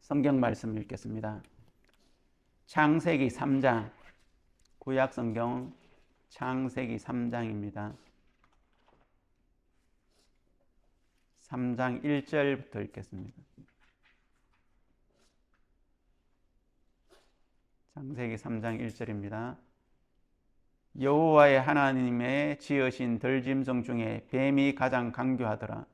성경 말씀 읽겠습니다. 창세기 3장, 구약 성경 창세기 3장입니다. 3장 1절부터 읽겠습니다. 창세기 3장 1절입니다. 여호와의 하나님의 지으신 들짐승 중에 뱀이 가장 강교하더라.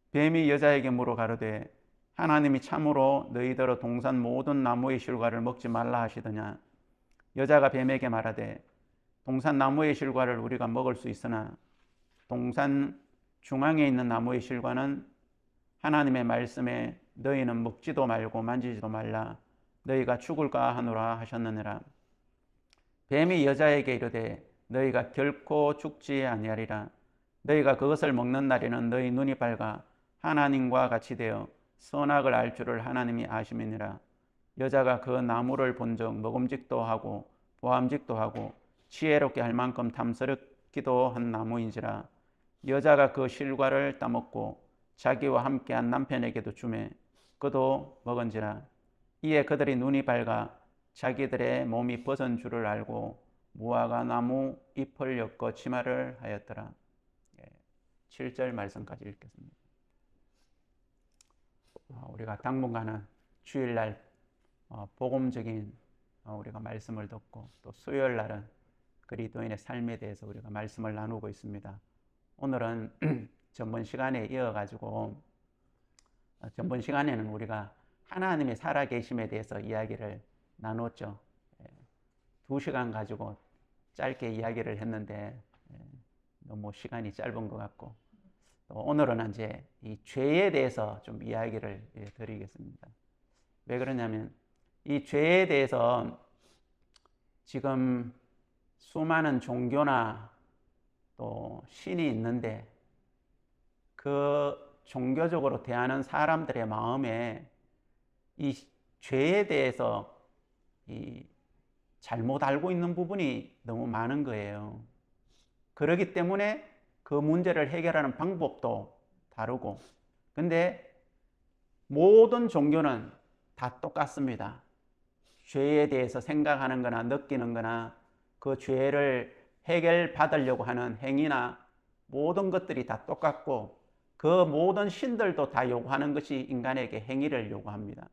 뱀이 여자에게 물어 가로되 하나님이 참으로 너희더러 동산 모든 나무의 실과를 먹지 말라 하시더냐. 여자가 뱀에게 말하되 동산 나무의 실과를 우리가 먹을 수 있으나 동산 중앙에 있는 나무의 실과는 하나님의 말씀에 너희는 먹지도 말고 만지지도 말라 너희가 죽을까 하노라 하셨느니라. 뱀이 여자에게 이르되 너희가 결코 죽지 아니하리라. 너희가 그것을 먹는 날에는 너희 눈이 밝아 하나님과 같이 되어 선악을 알 줄을 하나님이 아심이니라. 여자가 그 나무를 본즉 먹음직도 하고 보암직도 하고 지혜롭게 할 만큼 탐스럽기도 한 나무인지라. 여자가 그 실과를 따먹고 자기와 함께한 남편에게도 주매 그도 먹은지라. 이에 그들이 눈이 밝아 자기들의 몸이 벗은 줄을 알고 무화과 나무 잎을 엮어 치마를 하였더라. 7절 말씀까지 읽겠습니다. 우리가 당분간은 주일날 복음적인 우리가 말씀을 듣고 또 수요일날은 그리스도인의 삶에 대해서 우리가 말씀을 나누고 있습니다. 오늘은 전번 시간에 이어가지고 전번 시간에는 우리가 하나님의 살아계심에 대해서 이야기를 나눴죠. 2시간 가지고 짧게 이야기를 했는데 너무 시간이 짧은 것 같고 오늘은 이제 이 죄에 대해서 좀 이야기를 드리겠습니다. 왜 그러냐면 이 죄에 대해서 지금 수많은 종교나 또 신이 있는데 그 종교적으로 대하는 사람들의 마음에 이 죄에 대해서 이 잘못 알고 있는 부분이 너무 많은 거예요. 그렇기 때문에 그 문제를 해결하는 방법도 다르고, 근데 모든 종교는 다 똑같습니다. 죄에 대해서 생각하는 거나 느끼는 거나 그 죄를 해결받으려고 하는 행위나 모든 것들이 다 똑같고 그 모든 신들도 다 요구하는 것이 인간에게 행위를 요구합니다.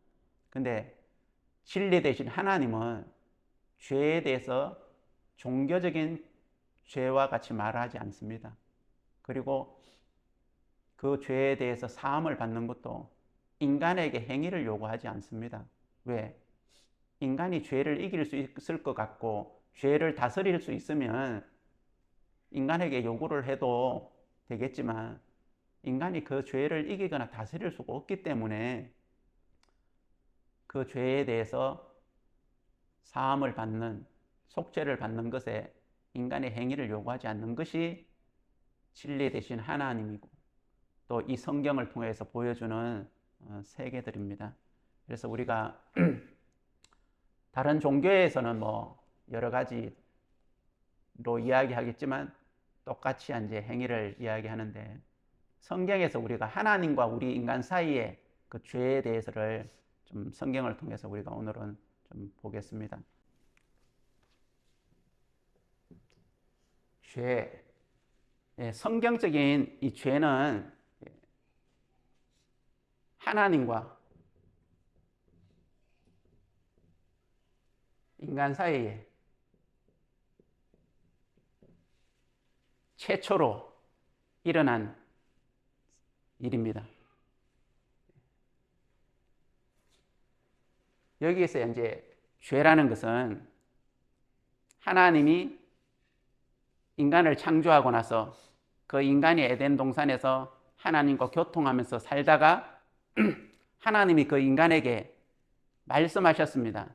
근데 진리 대신 하나님은 죄에 대해서 종교적인 죄와 같이 말하지 않습니다. 그리고 그 죄에 대해서 사함을 받는 것도 인간에게 행위를 요구하지 않습니다. 왜? 인간이 죄를 이길 수 있을 것 같고 죄를 다스릴 수 있으면 인간에게 요구를 해도 되겠지만 인간이 그 죄를 이기거나 다스릴 수가 없기 때문에 그 죄에 대해서 사함을 받는, 속죄를 받는 것에 인간의 행위를 요구하지 않는 것이 진리 대신 하나님이고 또 이 성경을 통해서 보여주는 세계들입니다. 그래서 우리가 다른 종교에서는 뭐 여러 가지로 이야기하겠지만 똑같이 이제 행위를 이야기하는데 성경에서 우리가 하나님과 우리 인간 사이의 그 죄에 대해서를 좀 성경을 통해서 우리가 오늘은 좀 보겠습니다. 죄. 성경적인 이 죄는 하나님과 인간 사이에 최초로 일어난 일입니다. 여기에서 이제 죄라는 것은 하나님이 인간을 창조하고 나서 그 인간이 에덴 동산에서 하나님과 교통하면서 살다가 하나님이 그 인간에게 말씀하셨습니다.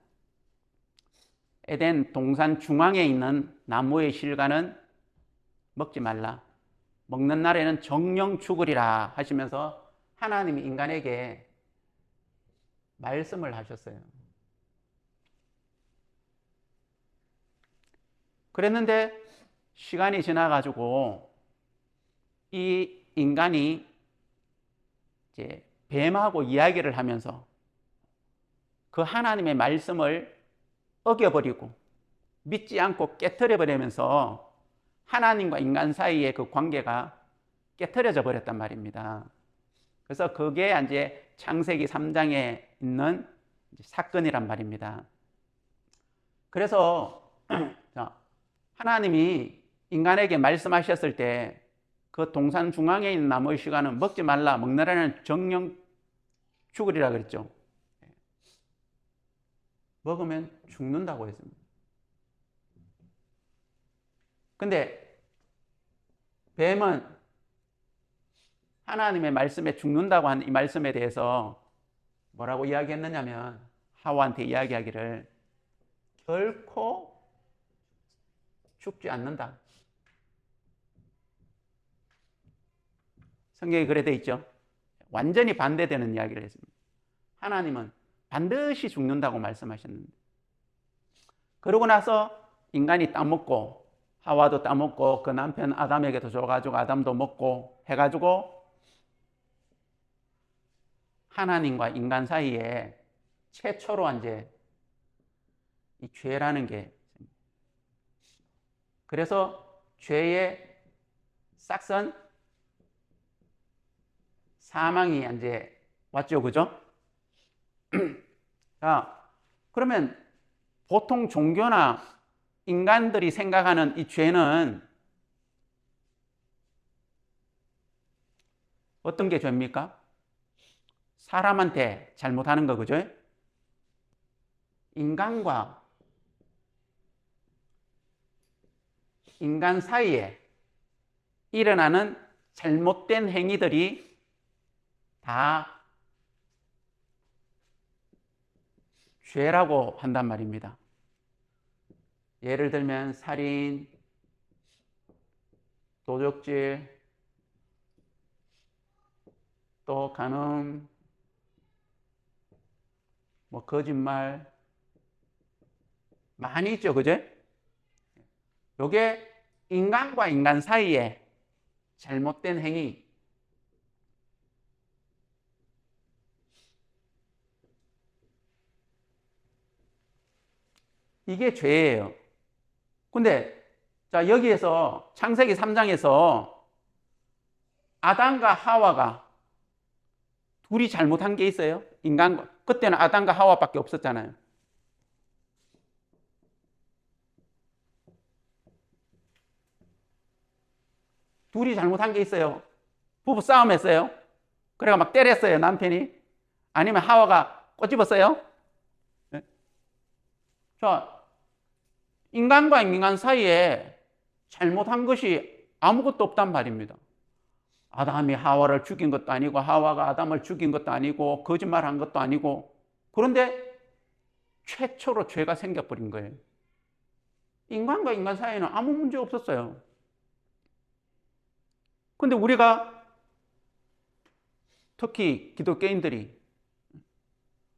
에덴 동산 중앙에 있는 나무의 실과는 먹지 말라. 먹는 날에는 정령 죽으리라 하시면서 하나님이 인간에게 말씀을 하셨어요. 그랬는데 시간이 지나가지고 이 인간이 이제 뱀하고 이야기를 하면서 그 하나님의 말씀을 어겨버리고 믿지 않고 깨트려버리면서 하나님과 인간 사이의 그 관계가 깨트려져 버렸단 말입니다. 그래서 그게 이제 창세기 3장에 있는 사건이란 말입니다. 그래서 하나님이 인간에게 말씀하셨을 때 그 동산 중앙에 있는 나무의 씨과는 먹지 말라, 먹느라는 정령 죽으리라 그랬죠. 먹으면 죽는다고 했습니다. 근데 뱀은 하나님의 말씀에 죽는다고 한 이 말씀에 대해서 뭐라고 이야기했느냐면, 하와한테 이야기하기를 결코 죽지 않는다. 성경에 그래 돼 있죠. 완전히 반대되는 이야기를 했습니다. 하나님은 반드시 죽는다고 말씀하셨는데, 그러고 나서 인간이 따먹고 하와도 따먹고 그 남편 아담에게도 줘가지고 아담도 먹고 해가지고 하나님과 인간 사이에 최초로 이제 이 죄라는 게, 그래서 죄의 싹선 사망이 이제 왔죠, 그죠? 자, 그러면 보통 종교나 인간들이 생각하는 이 죄는 어떤 게 죄입니까? 사람한테 잘못하는 거, 그죠? 인간과 인간 사이에 일어나는 잘못된 행위들이 다 죄라고 한단 말입니다. 예를 들면 살인, 도적질, 또 간음, 뭐 거짓말 많이 있죠, 그죠? 요게 인간과 인간 사이에 잘못된 행위, 이게 죄예요. 근데 자, 여기에서 창세기 3장에서 아담과 하와가 둘이 잘못한 게 있어요? 인간과, 그때는 아담과 하와밖에 없었잖아요. 둘이 잘못한 게 있어요. 부부 싸움 했어요. 그래가 막 때렸어요, 남편이. 아니면 하와가 꼬집었어요. 네? 자, 인간과 인간 사이에 잘못한 것이 아무것도 없단 말입니다. 아담이 하와를 죽인 것도 아니고 하와가 아담을 죽인 것도 아니고 거짓말한 것도 아니고, 그런데 최초로 죄가 생겨버린 거예요. 인간과 인간 사이에는 아무 문제 없었어요. 근데 우리가, 특히 기독교인들이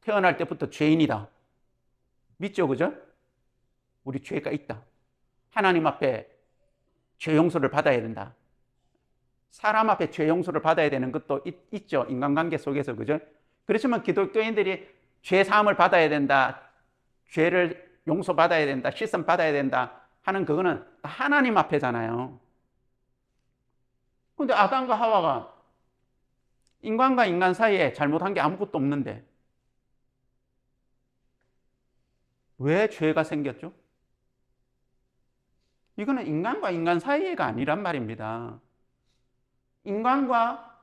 태어날 때부터 죄인이다 믿죠, 그죠? 우리 죄가 있다. 하나님 앞에 죄 용서를 받아야 된다. 사람 앞에 죄 용서를 받아야 되는 것도 있죠, 인간관계 속에서, 그죠? 그렇지만 기독교인들이 죄 사함을 받아야 된다, 죄를 용서받아야 된다, 씻음 받아야 된다 하는 그거는 하나님 앞에잖아요. 근데 아담과 하와가 인간과 인간 사이에 잘못한 게 아무것도 없는데 왜 죄가 생겼죠? 이거는 인간과 인간 사이가 아니란 말입니다. 인간과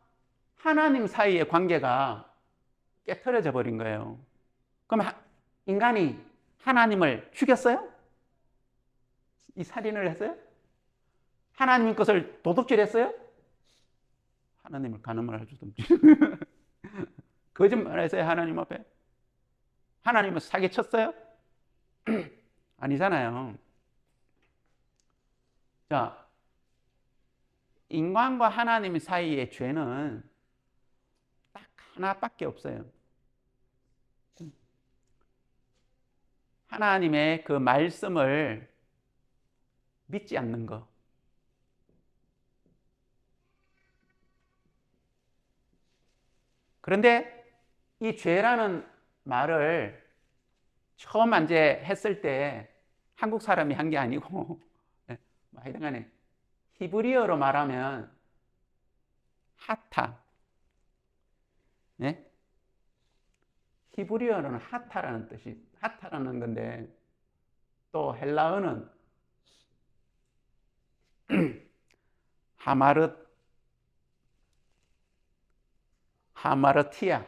하나님 사이의 관계가 깨트려져 버린 거예요. 그럼 인간이 하나님을 죽였어요? 이 살인을 했어요? 하나님 것을 도둑질했어요? 하나님을 간음을 하주든지 거짓말 했어요, 하나님 앞에? 하나님을 사기쳤어요? 아니잖아요. 자, 인간과 하나님 사이의 죄는 딱 하나밖에 없어요. 하나님의 그 말씀을 믿지 않는 거. 그런데 이 죄라는 말을 처음 이제 했을 때 한국 사람이 한 게 아니고 하여튼간에 히브리어로 말하면 하타, 네? 히브리어로는 하타라는 뜻이 하타라는 건데 또 헬라어는 하마르티아.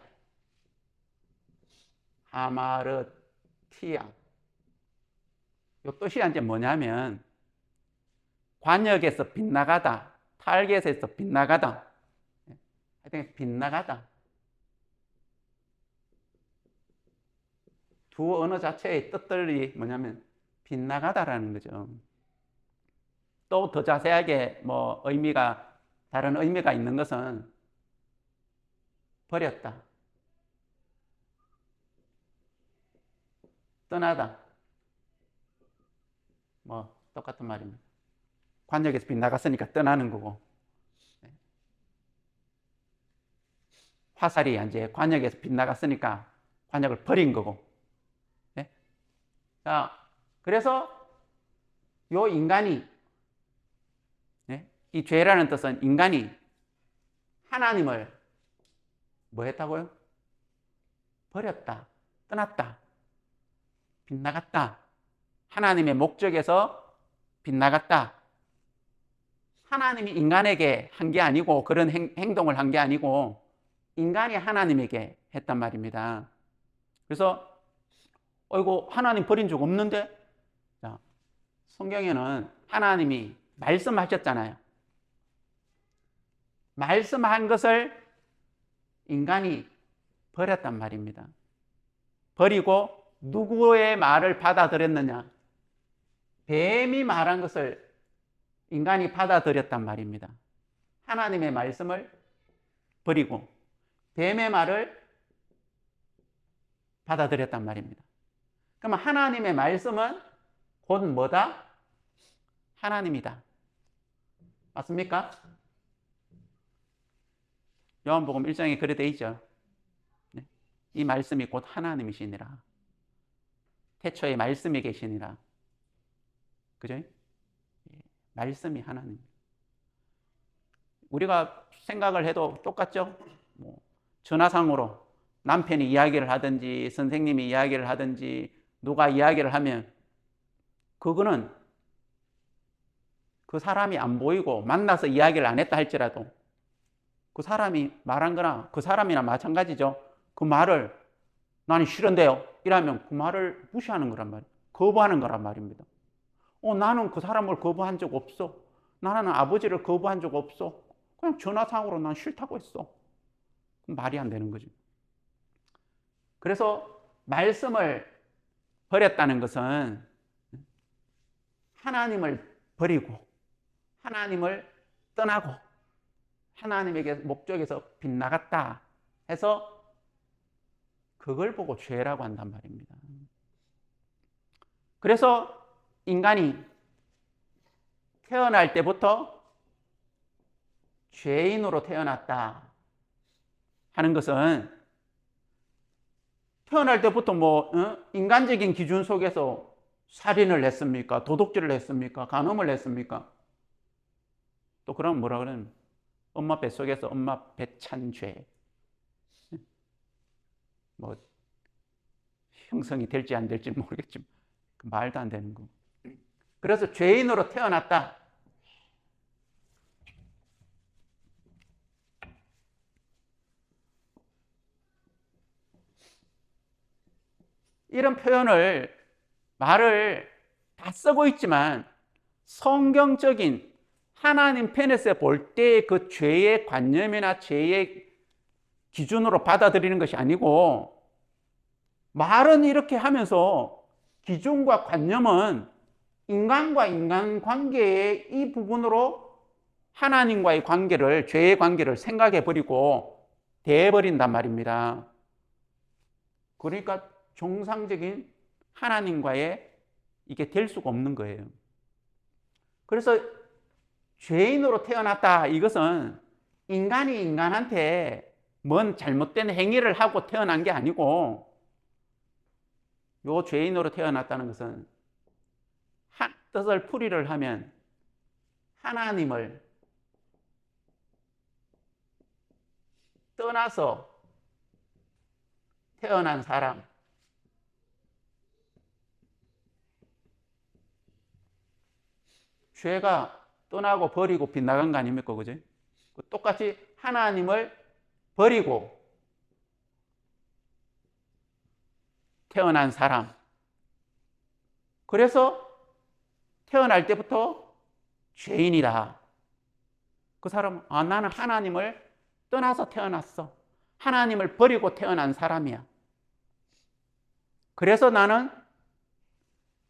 요 뜻이 이제 뭐냐면 관역에서 빗나가다, 타겟에서 빗나가다. 하여튼 빗나가다. 두 언어 자체의 뜻들이 뭐냐면 빗나가다라는 거죠. 또 더 자세하게 뭐 다른 의미가 있는 것은 버렸다, 떠나다. 뭐 똑같은 말입니다. 관역에서 빗나갔으니까 떠나는 거고, 화살이 이제 관역에서 빗나갔으니까 관역을 버린 거고. 네? 자, 그래서 요 인간이, 이 죄라는 뜻은 인간이 하나님을 뭐 했다고요? 버렸다, 떠났다, 빗나갔다. 하나님의 목적에서 빗나갔다. 하나님이 인간에게 한 게 아니고, 그런 행동을 한 게 아니고 인간이 하나님에게 했단 말입니다. 그래서 이거 하나님 버린 적 없는데? 자, 성경에는 하나님이 말씀하셨잖아요. 말씀한 것을 인간이 버렸단 말입니다. 버리고 누구의 말을 받아들였느냐? 뱀이 말한 것을 인간이 받아들였단 말입니다. 하나님의 말씀을 버리고 뱀의 말을 받아들였단 말입니다. 그러면 하나님의 말씀은 곧 뭐다? 하나님이다. 맞습니까? 요한복음 1장에 그래 돼 있죠. 이 말씀이 곧 하나님이시니라. 태초에 말씀이 계시니라. 그죠? 말씀이 하나님. 우리가 생각을 해도 똑같죠? 전화상으로 남편이 이야기를 하든지 선생님이 이야기를 하든지 누가 이야기를 하면 그거는 그 사람이 안 보이고 만나서 이야기를 안 했다 할지라도 그 사람이 말한 거나 그 사람이나 마찬가지죠. 그 말을 나는 싫은데요 이러면 그 말을 무시하는 거란 말이에요. 거부하는 거란 말입니다. 나는 그 사람을 거부한 적 없어. 나는 아버지를 거부한 적 없어. 그냥 전화상으로 난 싫다고 했어. 말이 안 되는 거죠. 그래서 말씀을 버렸다는 것은 하나님을 버리고 하나님을 떠나고 하나님에게 목적에서 빗나갔다 해서 그걸 보고 죄라고 한단 말입니다. 그래서 인간이 태어날 때부터 죄인으로 태어났다 하는 것은 태어날 때부터 인간적인 기준 속에서 살인을 했습니까? 도둑질을 했습니까? 간음을 했습니까? 또 그럼 뭐라 그러면 엄마 뱃속에서 엄마 배찬 죄. 형성이 될지 안 될지 모르겠지만 말도 안 되는 거. 그래서 죄인으로 태어났다. 이런 말을 다 쓰고 있지만 성경적인 하나님 편에서 볼 때 그 죄의 관념이나 죄의 기준으로 받아들이는 것이 아니고 말은 이렇게 하면서 기준과 관념은 인간과 인간 관계의 이 부분으로 하나님과의 관계를, 죄의 관계를 생각해 버리고 대해버린단 말입니다. 그러니까 정상적인 하나님과의 이게 될 수가 없는 거예요. 그래서 죄인으로 태어났다 이것은 인간이 인간한테 뭔 잘못된 행위를 하고 태어난 게 아니고 요 죄인으로 태어났다는 것은 뜻을 풀이를 하면 하나님을 떠나서 태어난 사람, 죄가 떠나고 버리고 빗나간 거 아닙니까? 그죠? 똑같이 하나님을 버리고 태어난 사람. 그래서 태어날 때부터 죄인이다. 그 사람은 나는 하나님을 떠나서 태어났어. 하나님을 버리고 태어난 사람이야. 그래서 나는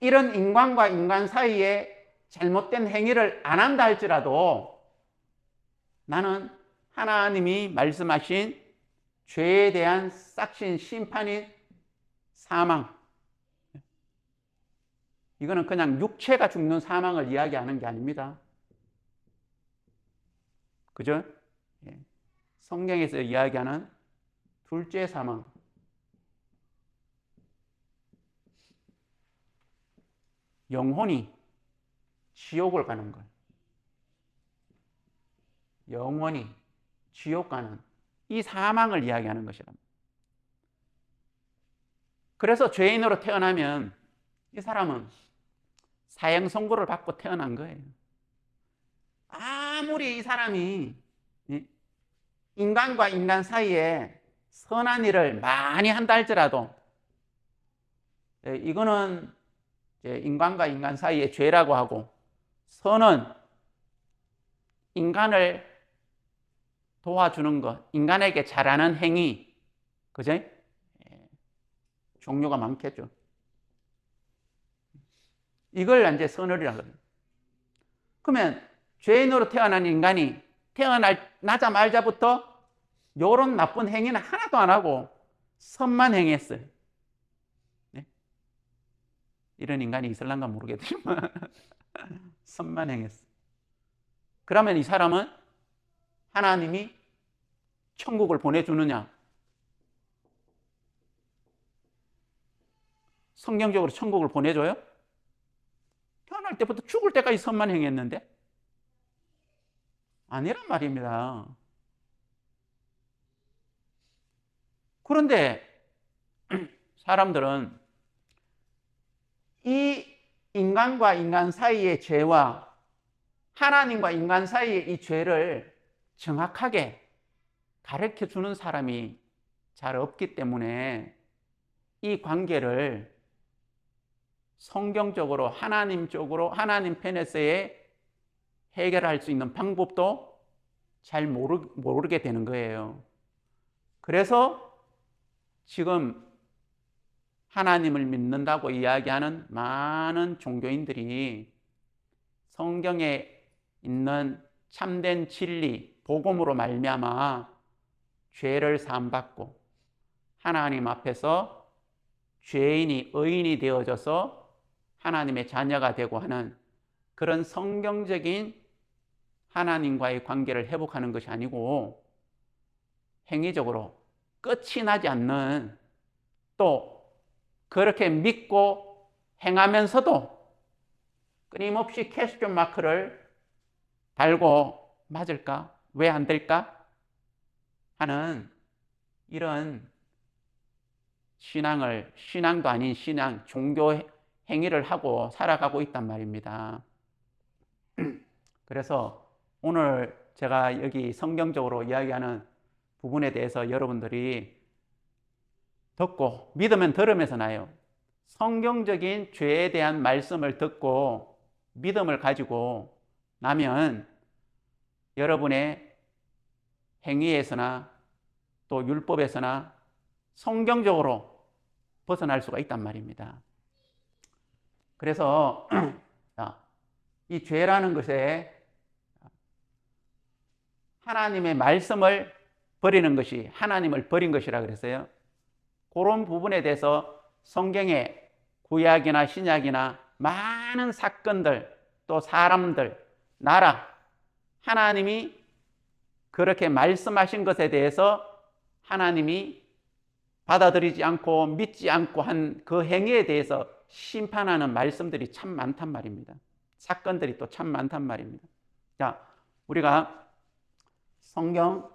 이런 인간과 인간 사이에 잘못된 행위를 안 한다 할지라도 나는 하나님이 말씀하신 죄에 대한 싹신 심판인 사망, 이거는 그냥 육체가 죽는 사망을 이야기하는 게 아닙니다. 그죠? 성경에서 이야기하는 둘째 사망, 영혼이 지옥을 가는 것, 영원히 지옥 가는 이 사망을 이야기하는 것이랍니다. 그래서 죄인으로 태어나면 이 사람은 사형 선고를 받고 태어난 거예요. 아무리 이 사람이 인간과 인간 사이에 선한 일을 많이 한다 할지라도 이거는 인간과 인간 사이의 죄라고 하고, 선은 인간을 도와주는 것, 인간에게 잘하는 행위, 그죠? 종류가 많겠죠. 이걸 이제 선을이라고 합니다. 그러면 죄인으로 태어난 인간이 태어나자마자부터 이런 나쁜 행위는 하나도 안 하고 선만 행했어요. 네? 이런 인간이 있을란가 모르겠지만 선만 행했어요. 그러면 이 사람은 하나님이 천국을 보내주느냐? 성경적으로 천국을 보내줘요? 태어날 때부터 죽을 때까지 선만 행했는데? 아니란 말입니다. 그런데 사람들은 이 인간과 인간 사이의 죄와 하나님과 인간 사이의 이 죄를 정확하게 가르쳐 주는 사람이 잘 없기 때문에 이 관계를 성경적으로 하나님 쪽으로 하나님 편에서의 해결할 수 있는 방법도 잘 모르게 되는 거예요. 그래서 지금 하나님을 믿는다고 이야기하는 많은 종교인들이 성경에 있는 참된 진리, 복음으로 말미암아 죄를 사함받고 하나님 앞에서 죄인이 의인이 되어져서 하나님의 자녀가 되고 하는 그런 성경적인 하나님과의 관계를 회복하는 것이 아니고, 행위적으로 끝이 나지 않는, 또 그렇게 믿고 행하면서도 끊임없이 퀘스천 마크를 달고 맞을까? 왜 안 될까? 하는 이런 신앙도 아닌 신앙, 종교 행위를 하고 살아가고 있단 말입니다. 그래서 오늘 제가 여기 성경적으로 이야기하는 부분에 대해서 여러분들이 듣고, 믿으면 들음에서 나요. 성경적인 죄에 대한 말씀을 듣고 믿음을 가지고 나면 여러분의 행위에서나 또 율법에서나 성경적으로 벗어날 수가 있단 말입니다. 그래서 이 죄라는 것에 하나님의 말씀을 버리는 것이 하나님을 버린 것이라 그랬어요. 그런 부분에 대해서 성경의 구약이나 신약이나 많은 사건들, 또 사람들, 나라, 하나님이 그렇게 말씀하신 것에 대해서 하나님이 받아들이지 않고 믿지 않고 한 그 행위에 대해서 심판하는 말씀들이 참 많단 말입니다. 사건들이 또 참 많단 말입니다. 자, 우리가 성경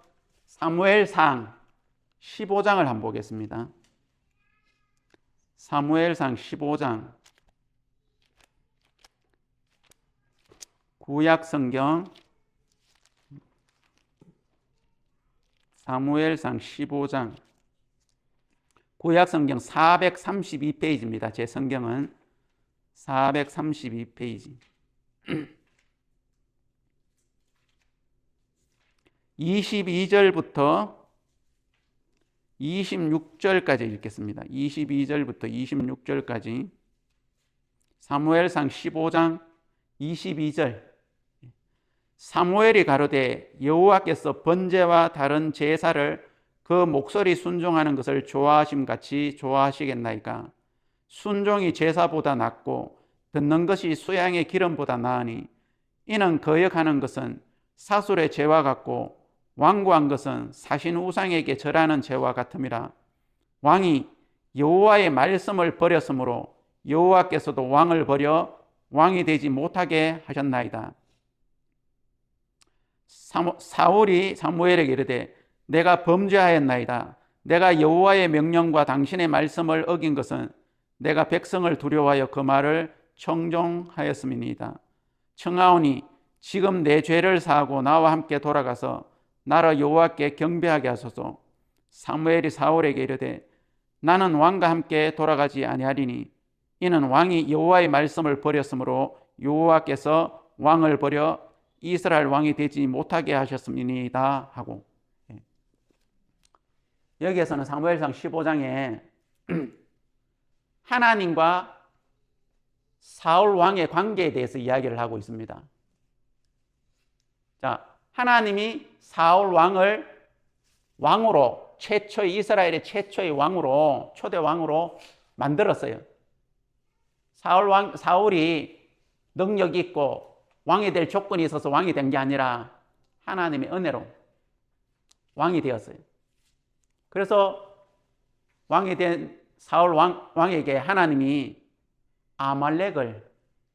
사무엘상 15장을 한번 보겠습니다. 사무엘상 15장, 구약 성경 사무엘상 15장, 구약 성경 432페이지입니다. 제 성경은 432페이지. 22절부터 26절까지 읽겠습니다. 22절부터 26절까지 사무엘상 15장 22절. 사무엘이 가로되 여호와께서 번제와 다른 제사를 그 목소리 순종하는 것을 좋아하심같이 좋아하시겠나이까. 순종이 제사보다 낫고 듣는 것이 수양의 기름보다 나으니 이는 거역하는 것은 사술의 죄와 같고 완고한 것은 사신 우상에게 절하는 죄와 같음이라. 왕이 여호와의 말씀을 버렸으므로 여호와께서도 왕을 버려 왕이 되지 못하게 하셨나이다. 사울이 사무엘에게 이르되 내가 범죄하였나이다. 내가 여호와의 명령과 당신의 말씀을 어긴 것은 내가 백성을 두려워하여 그 말을 청종하였음이니이다. 청하오니 지금 내 죄를 사하고 나와 함께 돌아가서 나라 여호와께 경배하게 하소서. 사무엘이 사울에게 이르되 나는 왕과 함께 돌아가지 아니하리니 이는 왕이 여호와의 말씀을 버렸으므로 여호와께서 왕을 버려 이스라엘 왕이 되지 못하게 하셨음이니이다 하고, 여기에서는 사무엘상 15장에 하나님과 사울 왕의 관계에 대해서 이야기를 하고 있습니다. 자, 하나님이 사울 왕을 왕으로, 최초의 이스라엘의 최초의 왕으로, 초대 왕으로 만들었어요. 사울이 능력이 있고 왕이 될 조건이 있어서 왕이 된 게 아니라 하나님의 은혜로 왕이 되었어요. 그래서 왕이 된 사울 왕에게 하나님이 아말렉을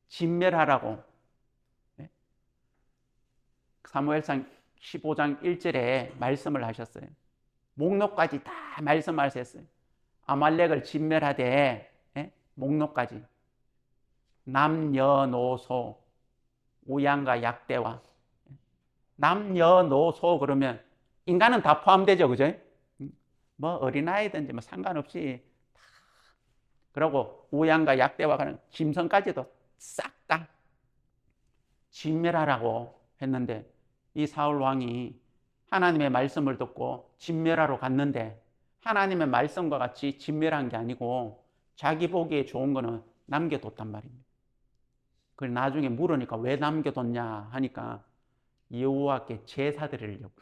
진멸하라고 사무엘상 15장 1절에 말씀을 하셨어요. 목록까지 다 말씀하셨어요. 아말렉을 진멸하되, 목록까지 남녀노소, 우양과 약대와, 남녀노소 그러면 인간은 다 포함되죠, 그죠? 뭐 어린아이든지 뭐 상관없이 다. 그리고 우양과 약대와 가는 짐승까지도 싹 다 진멸하라고 했는데, 이 사울 왕이 하나님의 말씀을 듣고 진멸하러 갔는데 하나님의 말씀과 같이 진멸한 게 아니고 자기 보기에 좋은 거는 남겨뒀단 말입니다. 그걸 나중에 물으니까 왜 남겨뒀냐 하니까 여호와께 제사 드리려고.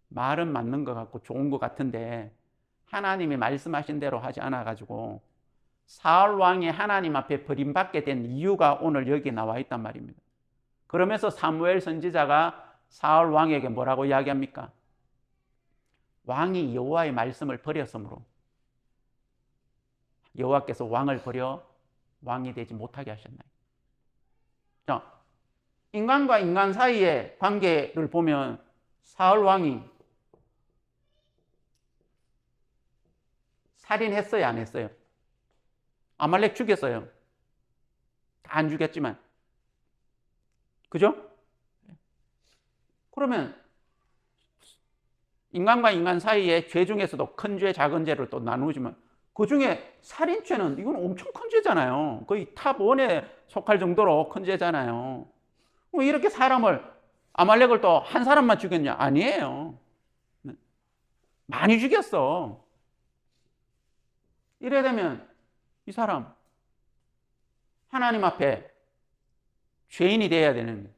말은 맞는 것 같고 좋은 것 같은데 하나님이 말씀하신 대로 하지 않아가지고 사울 왕이 하나님 앞에 버림받게 된 이유가 오늘 여기 나와 있단 말입니다. 그러면서 사무엘 선지자가 사울 왕에게 뭐라고 이야기합니까? 왕이 여호와의 말씀을 버렸으므로 여호와께서 왕을 버려 왕이 되지 못하게 하셨나요? 자, 인간과 인간 사이의 관계를 보면 사울 왕이 살인했어요, 안 했어요? 아말렉 죽였어요. 다 안 죽였지만. 그죠? 그러면 인간과 인간 사이의 죄 중에서도 큰 죄, 작은 죄를 또 나누지만 그 중에 살인죄는 이건 엄청 큰 죄잖아요. 거의 탑 1에 속할 정도로 큰 죄잖아요. 이렇게 사람을, 아말렉을 또 한 사람만 죽였냐? 아니에요. 많이 죽였어. 이래 되면 이 사람 하나님 앞에 죄인이 돼야 되는데,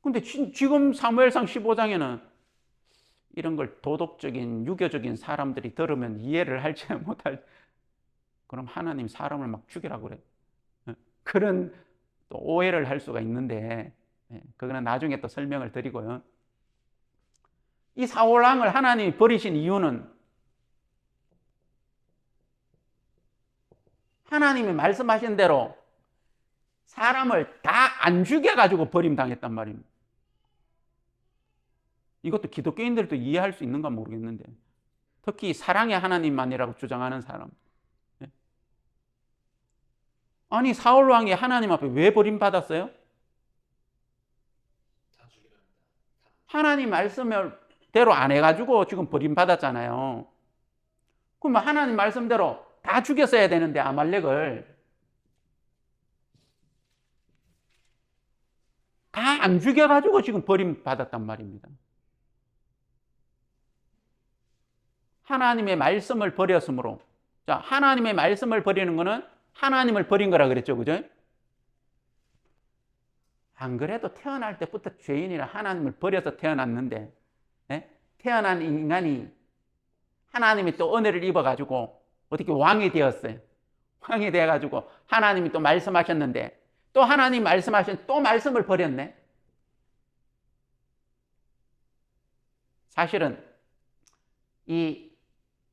근데 지금 사무엘상 15장에는 이런 걸 도덕적인, 유교적인 사람들이 들으면 이해를 할지 못할, 그럼 하나님 사람을 막 죽이라고 그래. 그런 또 오해를 할 수가 있는데, 그거는 나중에 또 설명을 드리고요. 이 사울 왕을 하나님이 버리신 이유는 하나님이 말씀하신 대로 사람을 다 안 죽여가지고 버림당했단 말입니다. 이것도 기독교인들도 이해할 수 있는가 모르겠는데, 특히 사랑의 하나님만이라고 주장하는 사람. 아니, 사울 왕이 하나님 앞에 왜 버림받았어요? 하나님 말씀대로 안 해가지고 지금 버림받았잖아요. 그럼 하나님 말씀대로 다 죽였어야 되는데, 아말렉을 다 안 죽여가지고 지금 버림받았단 말입니다. 하나님의 말씀을 버렸으므로. 자, 하나님의 말씀을 버리는 거는 하나님을 버린 거라 그랬죠, 그죠? 안 그래도 태어날 때부터 죄인이라 하나님을 버려서 태어났는데, 태어난 인간이 하나님이 또 은혜를 입어가지고 어떻게 왕이 되었어요. 왕이 되어가지고 하나님이 또 말씀하셨는데, 또 하나님 말씀하신 또 말씀을 버렸네. 사실은 이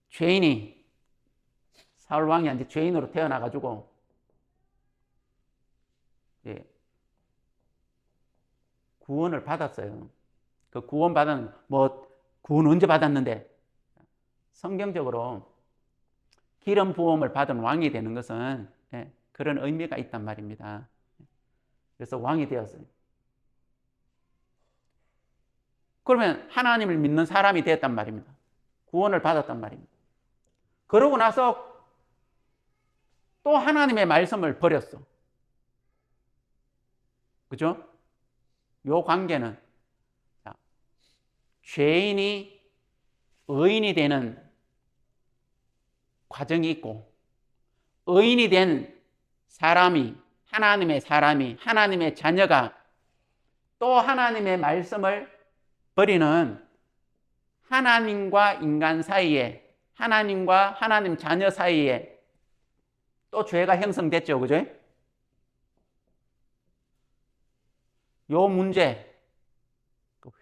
죄인이 사울 왕이 이제 죄인으로 태어나가지고 구원을 받았어요. 그 구원 받은 구원 언제 받았는데, 성경적으로 기름 부음을 받은 왕이 되는 것은 그런 의미가 있단 말입니다. 그래서 왕이 되었어요. 그러면 하나님을 믿는 사람이 되었단 말입니다. 구원을 받았단 말입니다. 그러고 나서 또 하나님의 말씀을 버렸어. 그죠? 요 관계는 죄인이 의인이 되는 과정이 있고, 의인이 된 사람이, 하나님의 자녀가 또 하나님의 말씀을 버리는 하나님과 인간 사이에, 하나님과 하나님 자녀 사이에 또 죄가 형성됐죠, 그죠? 요 문제,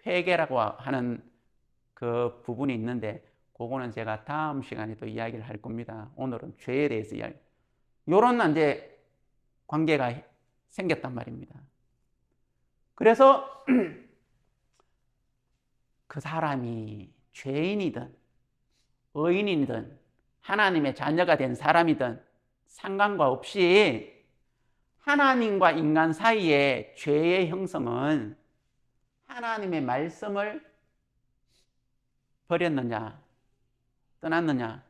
회개라고 하는 그 부분이 있는데, 그거는 제가 다음 시간에 또 이야기를 할 겁니다. 오늘은 죄에 대해서 이야기. 요런 이제 관계가 생겼단 말입니다. 그래서 그 사람이 죄인이든 의인이든 하나님의 자녀가 된 사람이든 상관과 없이 하나님과 인간 사이의 죄의 형성은 하나님의 말씀을 버렸느냐, 떠났느냐,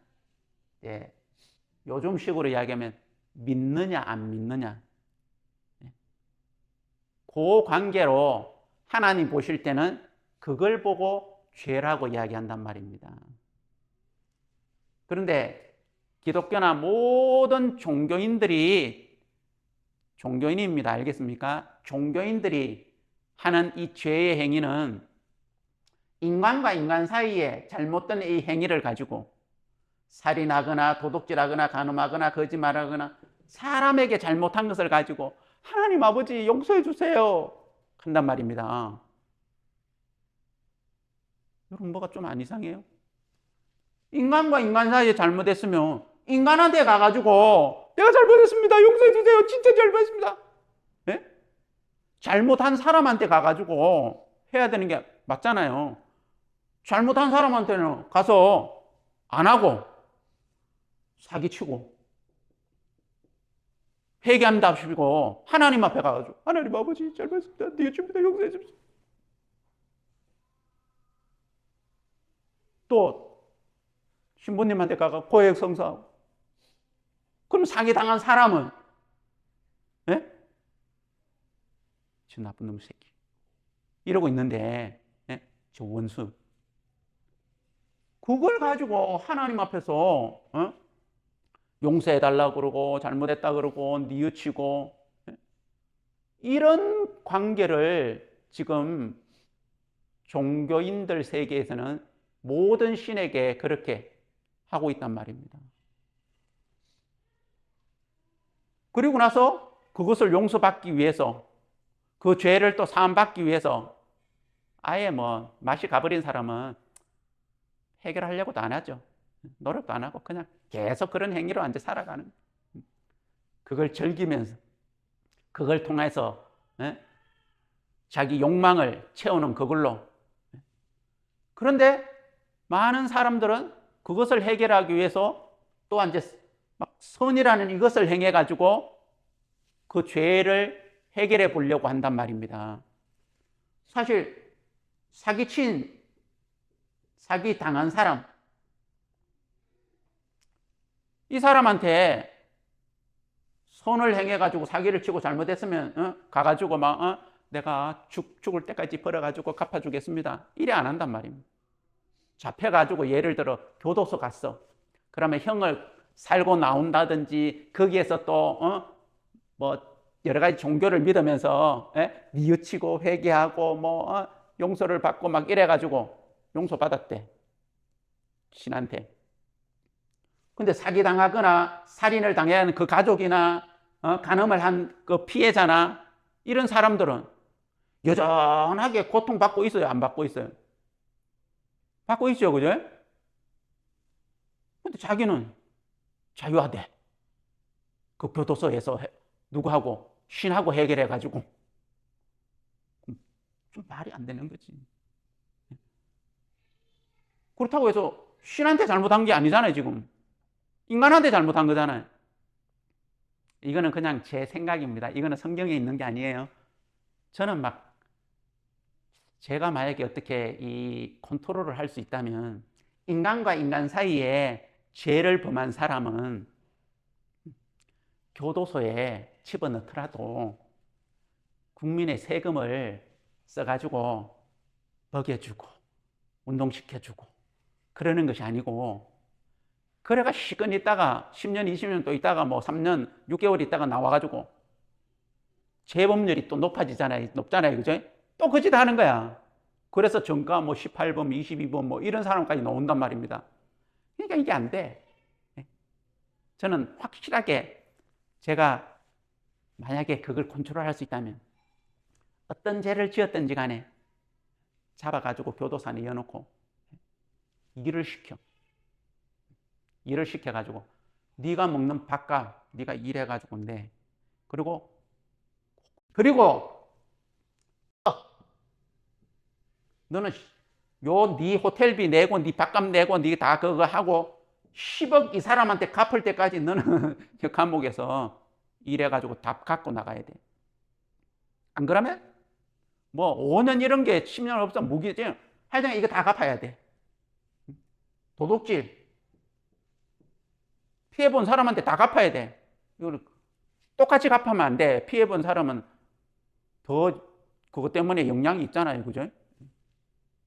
요즘식으로 이야기하면 믿느냐, 안 믿느냐. 그 관계로 하나님 보실 때는 그걸 보고 죄라고 이야기한단 말입니다. 그런데 기독교나 모든 종교인입니다. 알겠습니까? 종교인들이 하는 이 죄의 행위는 인간과 인간 사이에 잘못된 이 행위를 가지고 살인하거나 도둑질하거나 간음하거나 거짓말하거나 사람에게 잘못한 것을 가지고 하나님 아버지 용서해 주세요 한단 말입니다. 여러분, 뭐가 좀 안 이상해요? 인간과 인간 사이에 잘못했으면 인간한테 가가지고 내가 잘못했습니다, 용서해 주세요, 진짜 잘못했습니다, 잘못한 사람한테 가가지고 해야 되는 게 맞잖아요. 잘못한 사람한테는 가서 안 하고 사기치고 회개한답시고 하나님 앞에 가가지고 하나님 아버지 잘못했습니다, 뉘우칩니다, 용서해 주십시오. 또 신부님한테 가서 고백 성사하고. 그럼 사기당한 사람은 저 나쁜 놈 새끼 이러고 있는데, 저 원수, 그걸 가지고 하나님 앞에서 용서해달라고 그러고 잘못했다 그러고 뉘우치고, 이런 관계를 지금 종교인들 세계에서는 모든 신에게 그렇게 하고 있단 말입니다. 그리고 나서 그것을 용서받기 위해서, 그 죄를 또 사함받기 위해서 아예 맛이 가버린 사람은 해결하려고도 안 하죠. 노력도 안 하고 그냥 계속 그런 행위로 이제 살아가는, 그걸 즐기면서 그걸 통해서 자기 욕망을 채우는 그걸로. 그런데 많은 사람들은 그것을 해결하기 위해서 또 이제 막 선이라는 이것을 행해 가지고 그 죄를 해결해 보려고 한단 말입니다. 사실 사기 당한 사람, 이 사람한테 선을 행해 가지고 사기를 치고 잘못했으면 가가지고 막 내가 죽을 때까지 벌어가지고 갚아주겠습니다, 이래 안 한단 말입니다. 잡혀가지고 예를 들어 교도소 갔어. 그러면 형을 살고 나온다든지 거기에서 또 뭐 여러 가지 종교를 믿으면서 뉘우치고 회개하고 뭐 용서를 받고 막 이래가지고 용서받았대, 신한테. 근데 사기당하거나 살인을 당해야 하는 그 가족이나 간음을 한 그 피해자나 이런 사람들은 여전하게 고통받고 있어요, 안 받고 있어요? 받고 있죠, 그죠? 근데 자기는 자유하대. 그 교도소에서 누구하고 신하고 해결해 가지고. 좀 말이 안 되는 거지. 그렇다고 해서 신한테 잘못한 게 아니잖아요, 지금. 인간한테 잘못한 거잖아요. 이거는 그냥 제 생각입니다. 이거는 성경에 있는 게 아니에요. 저는 막 제가 만약에 어떻게 이 컨트롤을 할 수 있다면 인간과 인간 사이에 죄를 범한 사람은 교도소에 집어넣더라도 국민의 세금을 써가지고 먹여주고 운동시켜주고 그러는 것이 아니고, 그래가 시간 있다가 10년, 20년 또 있다가 뭐 3년, 6개월 있다가 나와가지고 재범률이 또 높잖아요, 그죠? 또 그 짓 하는 거야. 그래서 정가 뭐 18번, 22번 뭐 이런 사람까지 나온단 말입니다. 그러니까 이게 안 돼. 저는 확실하게 제가 만약에 그걸 컨트롤할 수 있다면 어떤 죄를 지었든지 간에 잡아가지고 교도소 안에 넣어놓고 일을 시켜가지고 네가 먹는 밥값 네가 일해가지고 내. 그리고 너는 네 호텔비 내고 네 밥값 내고 네 다 그거 하고 10억 이 사람한테 갚을 때까지 너는 감옥에서 일해가지고 다 갖고 나가야 돼. 안 그러면 뭐 5년 이런 게 10년 없어 무기지. 하여튼 이거 다 갚아야 돼. 도둑질 피해본 사람한테 다 갚아야 돼. 이걸 똑같이 갚으면 안 돼. 피해본 사람은 더 그것 때문에 영향이 있잖아요, 그죠?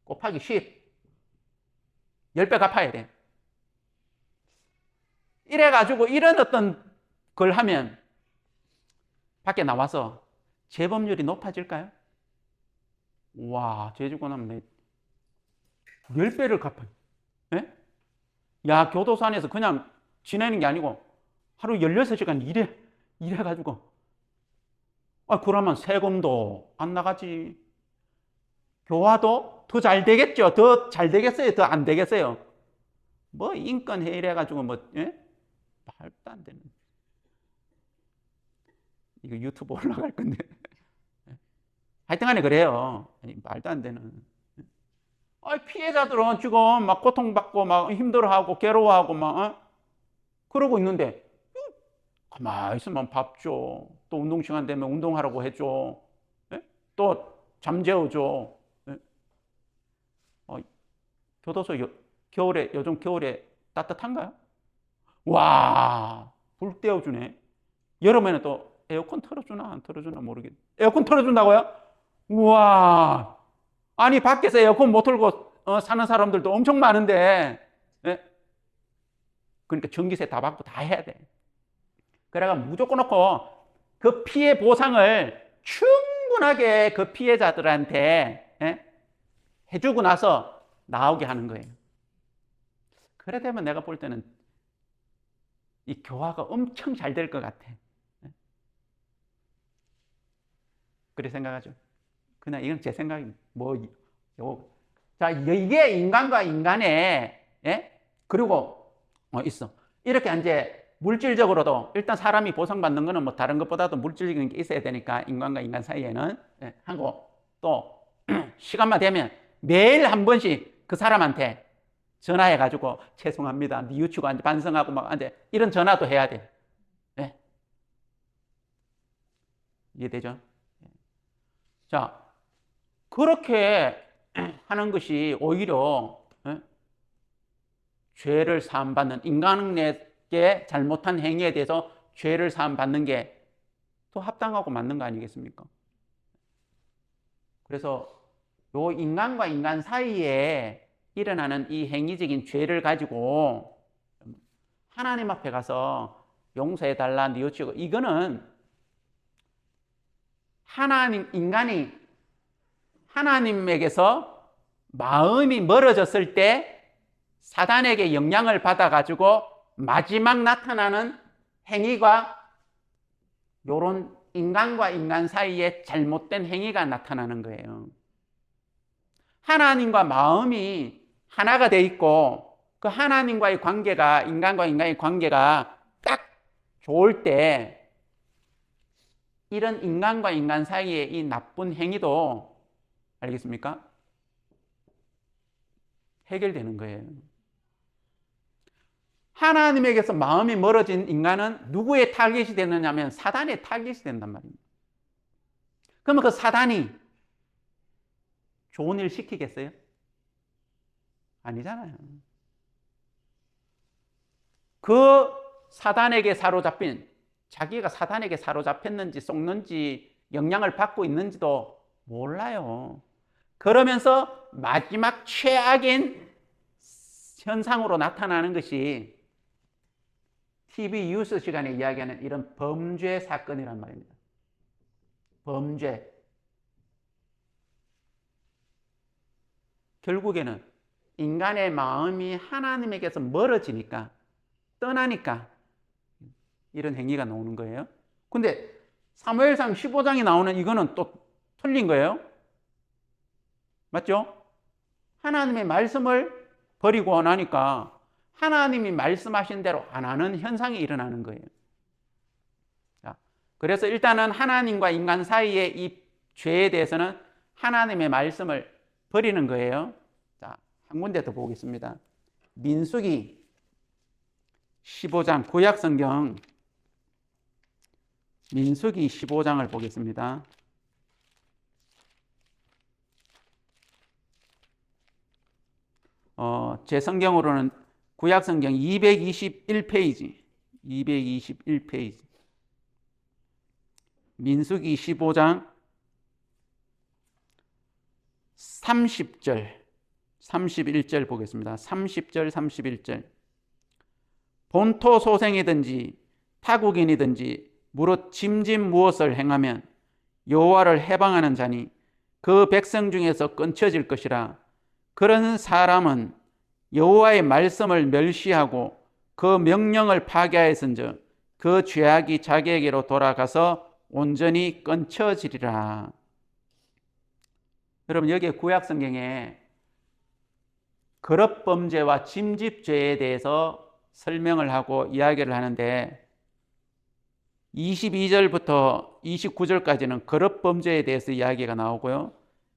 곱하기 10 10배 갚아야 돼. 이래가지고 이런 어떤 걸 하면 밖에 나와서 재범률이 높아질까요? 와, 죄 지고 나면 10배를 갚아요. 예? 야, 교도소 안에서 그냥 지내는 게 아니고 하루 16시간 일해가지고. 그러면 세금도 안 나가지. 교화도 더 잘 되겠죠. 더 잘 되겠어요? 더 안 되겠어요? 뭐 인권 회의를 해가지고 뭐 말도 안 되는. 이거 유튜브 올라갈 건데. 하여튼간에 그래요. 아니, 말도 안 되는. 피해자들은 지금 막 고통받고 막 힘들어하고 괴로워하고 막 그러고 있는데 가만히 있으면 밥 줘. 또 운동 시간 되면 운동하라고 해줘. 또 잠재워줘. 교도소 요즘 겨울에 따뜻한가요? 와, 불 떼어주네. 여름에는 또 에어컨 틀어주나 안 틀어주나 모르겠네. 에어컨 틀어준다고요? 우와. 아니 밖에서 에어컨 못 틀고 사는 사람들도 엄청 많은데. 그러니까 전기세 다 받고 다 해야 돼. 그래가 무조건 놓고 그 피해 보상을 충분하게 그 피해자들한테 해주고 나서 나오게 하는 거예요. 그래 되면 내가 볼 때는 이 교화가 엄청 잘 될 것 같아. 그래 생각하죠. 그냥 이건 제 생각입니다. 자, 이게 인간과 인간의 예? 그리고 있어. 이렇게 이제 물질적으로도 일단 사람이 보상받는 거는 뭐 다른 것보다도 물질적인 게 있어야 되니까 인간과 인간 사이에는 하고 또 시간만 되면 매일 한 번씩 그 사람한테 전화해 가지고 죄송합니다. 뉘우치고 반성하고 막 이제 이런 전화도 해야 돼. 네. 이해되죠? 자, 그렇게 하는 것이 오히려 죄를 사함받는 인간에게 잘못한 행위에 대해서 죄를 사함받는 게 더 합당하고 맞는 거 아니겠습니까? 그래서 요 인간과 인간 사이에 일어나는 이 행위적인 죄를 가지고 하나님 앞에 가서 용서해달라 뉘우치고 이거는 인간이 하나님에게서 마음이 멀어졌을 때 사단에게 영향을 받아가지고 마지막 나타나는 행위가 요런 인간과 인간 사이에 잘못된 행위가 나타나는 거예요. 하나님과 마음이 하나가 돼 있고 그 하나님과의 관계가 인간과 인간의 관계가 딱 좋을 때 이런 인간과 인간 사이의 이 나쁜 행위도 알겠습니까? 해결되는 거예요. 하나님에게서 마음이 멀어진 인간은 누구의 타깃이 되느냐면 사단의 타깃이 된단 말입니다. 그러면 그 사단이 좋은 일 시키겠어요? 아니잖아요. 그 사단에게 사로잡힌 자기가 사단에게 사로잡혔는지 속는지 영향을 받고 있는지도 몰라요. 그러면서 마지막 최악인 현상으로 나타나는 것이 TV 뉴스 시간에 이야기하는 이런 범죄 사건이란 말입니다. 범죄. 결국에는 인간의 마음이 하나님에게서 멀어지니까 떠나니까 이런 행위가 나오는 거예요. 근데 사무엘상 15장에 나오는 이거는 또 틀린 거예요. 맞죠? 하나님의 말씀을 버리고 나니까 하나님이 말씀하신 대로 안 하는 현상이 일어나는 거예요. 자, 그래서 일단은 하나님과 인간 사이의 이 죄에 대해서는 하나님의 말씀을 버리는 거예요. 자, 한 군데 더 보겠습니다. 민수기 15장 구약성경 민수기 15장을 보겠습니다. 제 성경으로는 구약성경 221페이지 민수기 15장 30절 31절 보겠습니다. 30절 31절 본토 소생이든지 타국인이든지 무릇 짐짓 무엇을 행하면 여호와를 해방하는 자니 그 백성 중에서 끊쳐질 것이라. 그런 사람은 여호와의 말씀을 멸시하고 그 명령을 파괴하였은즉 그 죄악이 자기에게로 돌아가서 온전히 끊쳐지리라. 여러분 여기에 구약 성경에 거릇범죄와 짐짓죄에 대해서 설명을 하고 이야기를 하는데 22절부터 29절까지는 거릇범죄에 대해서 이야기가 나오고요.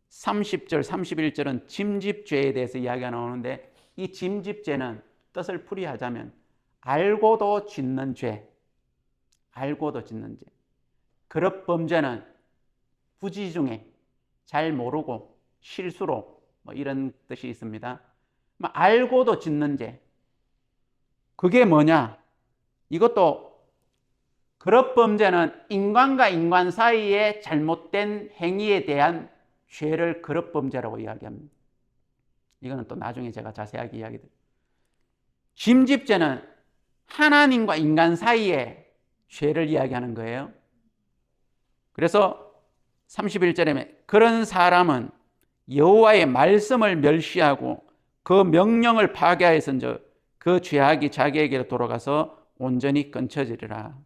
30절, 31절은 짐짓죄에 대해서 이야기가 나오는데 이 짐짓죄는 뜻을 풀이하자면 알고도 짓는 죄, 알고도 짓는 죄. 거릇범죄는 부지 중에 잘 모르고 실수로 뭐 이런 뜻이 있습니다. 알고도 짓는 죄. 그게 뭐냐? 이것도 거릇범죄는 인간과 인간 사이의 잘못된 행위에 대한 죄를 거릇범죄라고 이야기합니다. 이거는 또 나중에 제가 자세하게 이야기드릴게요. 짐짓죄는 하나님과 인간 사이의 죄를 이야기하는 거예요. 그래서 31절에 그런 사람은 여호와의 말씀을 멸시하고 그 명령을 파괴하였은즉 그 죄악이 자기에게로 돌아가서 온전히 끊쳐지리라.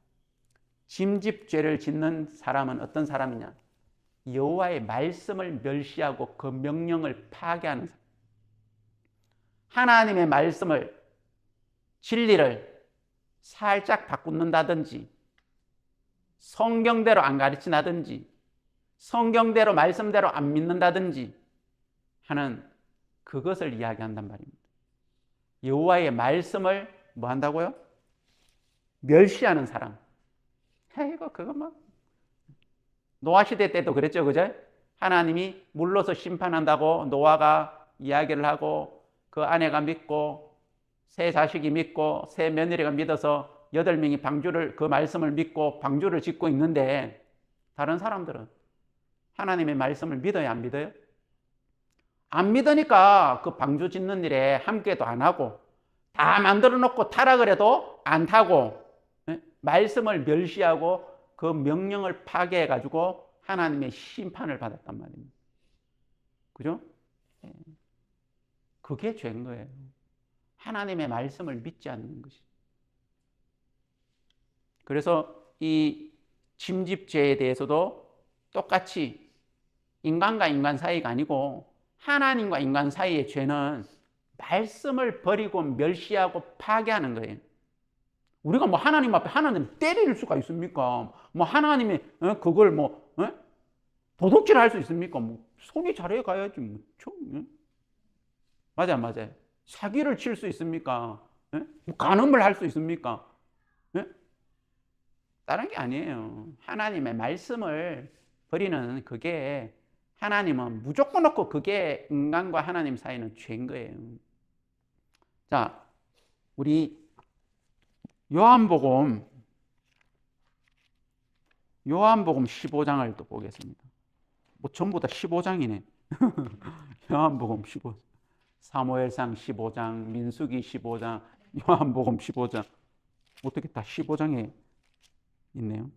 짐짓죄를 짓는 사람은 어떤 사람이냐? 여호와의 말씀을 멸시하고 그 명령을 파괴하는 사람. 하나님의 말씀을, 진리를 살짝 바꾼다든지, 성경대로 안 가르친다든지, 성경대로 말씀대로 안 믿는다든지 하는 그것을 이야기한단 말입니다. 여호와의 말씀을 뭐 한다고요? 멸시하는 사람. 그거 뭐 노아 시대 때도 그랬죠, 그죠? 하나님이 물로서 심판한다고 노아가 이야기를 하고 그 아내가 믿고 세 자식이 믿고 세 며느리가 믿어서 8명이 방주를, 그 말씀을 믿고 방주를 짓고 있는데, 다른 사람들은 하나님의 말씀을 믿어요, 안 믿어요? 안 믿으니까 그 방주 짓는 일에 함께도 안 하고, 다 만들어 놓고 타라 그래도 안 타고, 말씀을 멸시하고 그 명령을 파괴해 가지고 하나님의 심판을 받았단 말입니다. 그죠? 그게 죄인 거예요. 하나님의 말씀을 믿지 않는 것이. 그래서 이 침집죄에 대해서도 똑같이 인간과 인간 사이가 아니고 하나님과 인간 사이의 죄는 말씀을 버리고 멸시하고 파괴하는 거예요. 우리가 뭐 하나님 앞에 하나님 때릴 수가 있습니까? 뭐 하나님이 그걸 뭐 도둑질 할 수 있습니까? 뭐 속이 잘해 가야지 뭐. 맞아요. 사기를 칠 수 있습니까? 뭐 간음을 할 수 있습니까? 다른 게 아니에요. 하나님의 말씀을 버리는 그게, 하나님은 무조건 없고 그게 인간과 하나님 사이는 죄인 거예요. 자, 우리 요한복음 15장을 또 보겠습니다. 뭐 전부 다 15장이네. 요한복음 15, 사무엘상 15장, 민수기 15장, 요한복음 15장. 어떻게 다 15장에 있네요.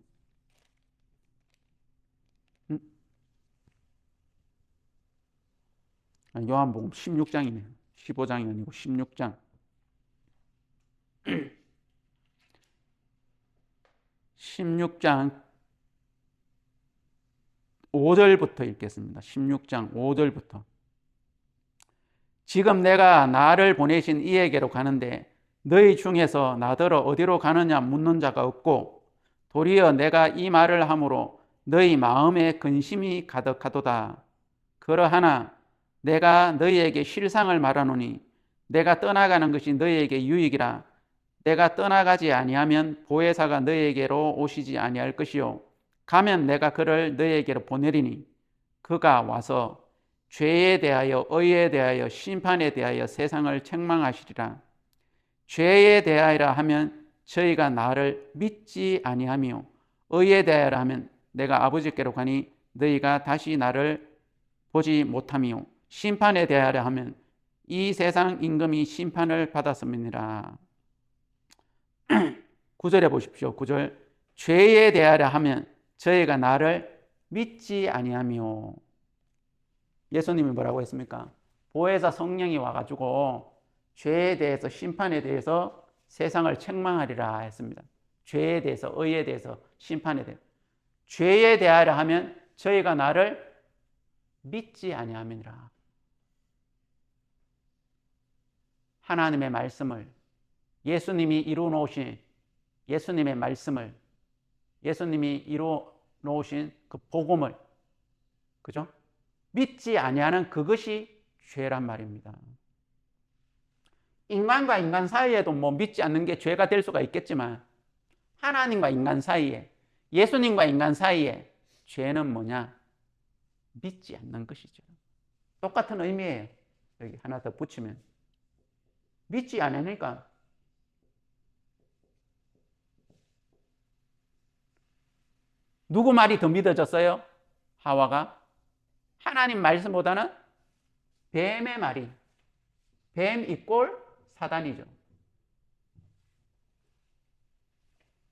요한복음 16장이네요. 15장이 아니고 16장. 16장 5절부터 읽겠습니다. 16장 5절부터. 지금 내가 나를 보내신 이에게로 가는데 너희 중에서 나더러 어디로 가느냐 묻는 자가 없고, 도리어 내가 이 말을 함으로 너희 마음에 근심이 가득하도다. 그러하나 내가 너희에게 실상을 말하노니 내가 떠나가는 것이 너희에게 유익이라. 내가 떠나가지 아니하면 보혜사가 너희에게로 오시지 아니할 것이요, 가면 내가 그를 너희에게로 보내리니 그가 와서 죄에 대하여 의에 대하여 심판에 대하여 세상을 책망하시리라. 죄에 대하여라 하면 저희가 나를 믿지 아니하며, 의에 대하여라 하면 내가 아버지께로 가니 너희가 다시 나를 보지 못하며, 심판에 대하여라 하면 이 세상 임금이 심판을 받았음이니라. 9절에 보십시오. 9절. 죄에 대하여라 하면 저희가 나를 믿지 아니하며. 예수님이 뭐라고 했습니까? 보혜사 성령이 와가지고 죄에 대해서, 심판에 대해서 세상을 책망하리라 했습니다. 죄에 대해서, 의에 대해서, 심판에 대해서. 죄에 대하여라 하면 저희가 나를 믿지 아니함이니라. 하나님의 말씀을, 예수님이 이루어 놓으신 예수님의 말씀을, 예수님이 이루어 놓으신 그 복음을, 그죠? 믿지 아니하는 그것이 죄란 말입니다. 인간과 인간 사이에도 뭐 믿지 않는 게 죄가 될 수가 있겠지만, 하나님과 인간 사이에, 예수님과 인간 사이에 죄는 뭐냐? 믿지 않는 것이죠. 똑같은 의미예요. 여기 하나 더 붙이면, 믿지 않으니까 누구 말이 더 믿어졌어요? 하와가? 하나님 말씀보다는 뱀의 말이. 뱀 이꼴 사단이죠.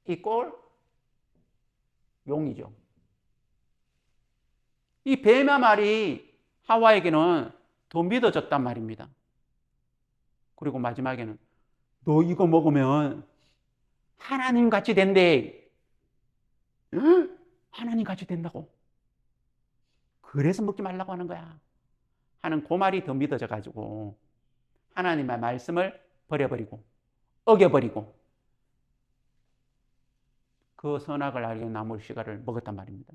이꼴 용이죠. 이 뱀의 말이 하와에게는 더 믿어졌단 말입니다. 그리고 마지막에는 너 이거 먹으면 하나님 같이 된대. 응? 하나님 같이 된다고. 그래서 먹지 말라고 하는 거야. 하는 그 말이 더 믿어져 가지고 하나님의 말씀을 버려버리고 어겨버리고 그 선악을 알게 나물 씨가를 먹었단 말입니다.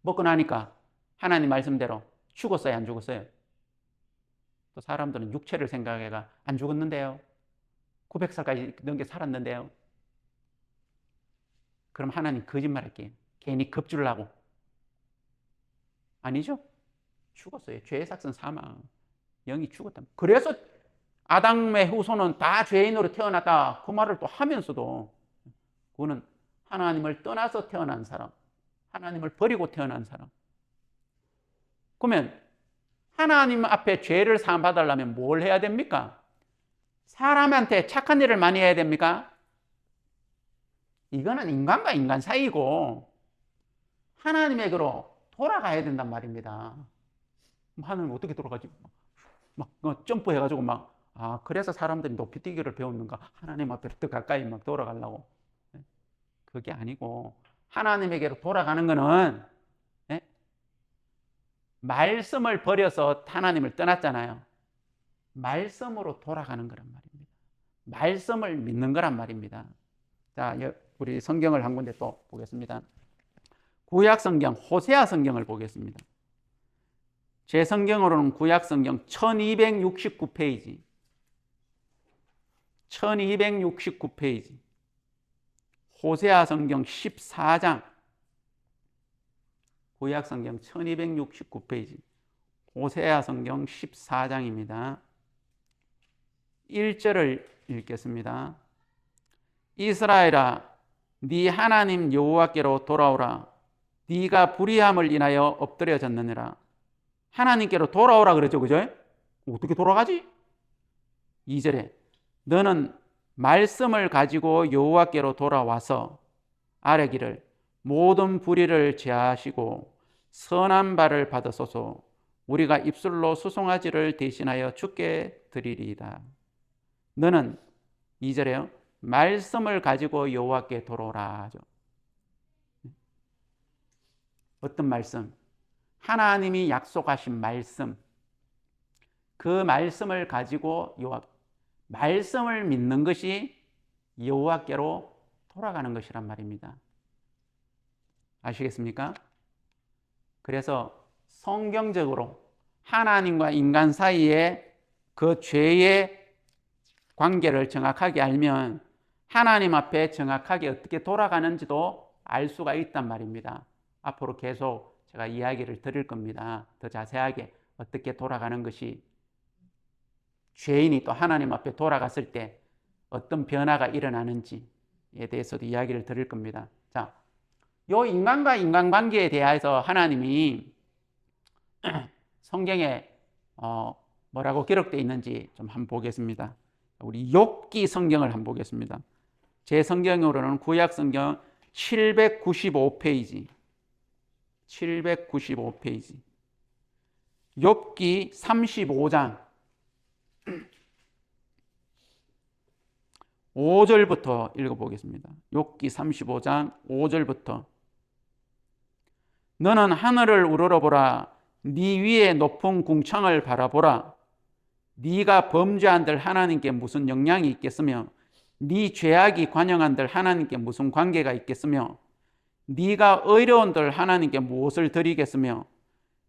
먹고 나니까 하나님 말씀대로 죽었어요, 안 죽었어요? 또 사람들은 육체를 생각해가 안 죽었는데요, 900살까지 넘게 살았는데요. 그럼 하나님 거짓말할게요. 괜히 겁주려고. 아니죠? 죽었어요. 죄의 삭선 사망. 영이 죽었다. 그래서 아담의 후손은 다 죄인으로 태어났다, 그 말을 또 하면서도 그거는 하나님을 떠나서 태어난 사람, 하나님을 버리고 태어난 사람. 그러면 하나님 앞에 죄를 사함받으려면 뭘 해야 됩니까? 사람한테 착한 일을 많이 해야 됩니까? 이거는 인간과 인간 사이고 하나님에게로 돌아가야 된단 말입니다. 하나님 어떻게 돌아가지? 막 점프해가지고 그래서 사람들이 높이뛰기를 배우는가? 하나님 앞에 더 가까이 막 돌아가려고. 그게 아니고 하나님에게로 돌아가는 거는 말씀을 버려서 하나님을 떠났잖아요. 말씀으로 돌아가는 거란 말입니다. 말씀을 믿는 거란 말입니다. 자, 우리 성경을 한 군데 또 보겠습니다. 구약 성경 호세아 성경을 보겠습니다. 제 성경으로는 구약 성경 1269페이지 1269페이지 호세아 성경 14장 구약 성경 1269페이지 호세아 성경 14장입니다. 1절을 읽겠습니다. 이스라엘아, 네 하나님 여호와께로 돌아오라. 네가 불의함을 인하여 엎드려졌느니라. 하나님께로 돌아오라 그랬죠, 그죠? 어떻게 돌아가지? 2절에 너는 말씀을 가지고 여호와께로 돌아와서 아뢰기를 모든 불의를 제하시고 선한 바를 받으소서. 우리가 입술로 수송아지를 대신하여 주께 드리리이다. 너는 2절에요. 말씀을 가지고 여호와께 돌아오라 하죠. 어떤 말씀? 하나님이 약속하신 말씀. 그 말씀을 가지고 말씀을 믿는 것이 여호와께로 돌아가는 것이란 말입니다. 아시겠습니까? 그래서 성경적으로 하나님과 인간 사이에 그 죄의 관계를 정확하게 알면 하나님 앞에 정확하게 어떻게 돌아가는지도 알 수가 있단 말입니다. 앞으로 계속 제가 이야기를 드릴 겁니다. 더 자세하게 어떻게 돌아가는 것이, 죄인이 또 하나님 앞에 돌아갔을 때 어떤 변화가 일어나는지에 대해서도 이야기를 드릴 겁니다. 자, 요 인간과 인간관계에 대해서 하나님이 성경에 뭐라고 기록되어 있는지 좀 한번 보겠습니다. 우리 욥기 성경을 한번 보겠습니다. 제 성경으로는 구약 성경 795페이지 795페이지 욥기 35장 5절부터 읽어보겠습니다. 욥기 35장 5절부터 너는 하늘을 우러러보라. 네 위에 높은 궁창을 바라보라. 네가 범죄한들 하나님께 무슨 영향이 있겠으며 네 죄악이 관영한들 하나님께 무슨 관계가 있겠으며 네가 의로운들 하나님께 무엇을 드리겠으며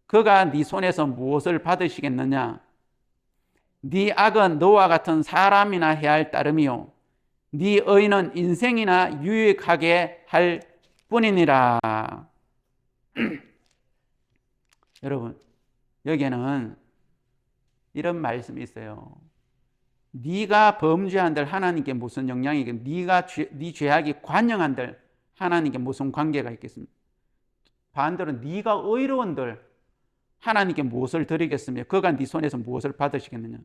그가 네 손에서 무엇을 받으시겠느냐. 네 악은 너와 같은 사람이나 해할 따름이요 네 의는 인생이나 유익하게 할 뿐이니라. 여러분, 여기에는 이런 말씀이 있어요. 네가 범죄한들 하나님께 무슨 영향이 있겠습니까? 네 죄악이 관영한들 하나님께 무슨 관계가 있겠습니까? 반대로 네가 의로운들 하나님께 무엇을 드리겠으며 그가 네 손에서 무엇을 받으시겠느냐.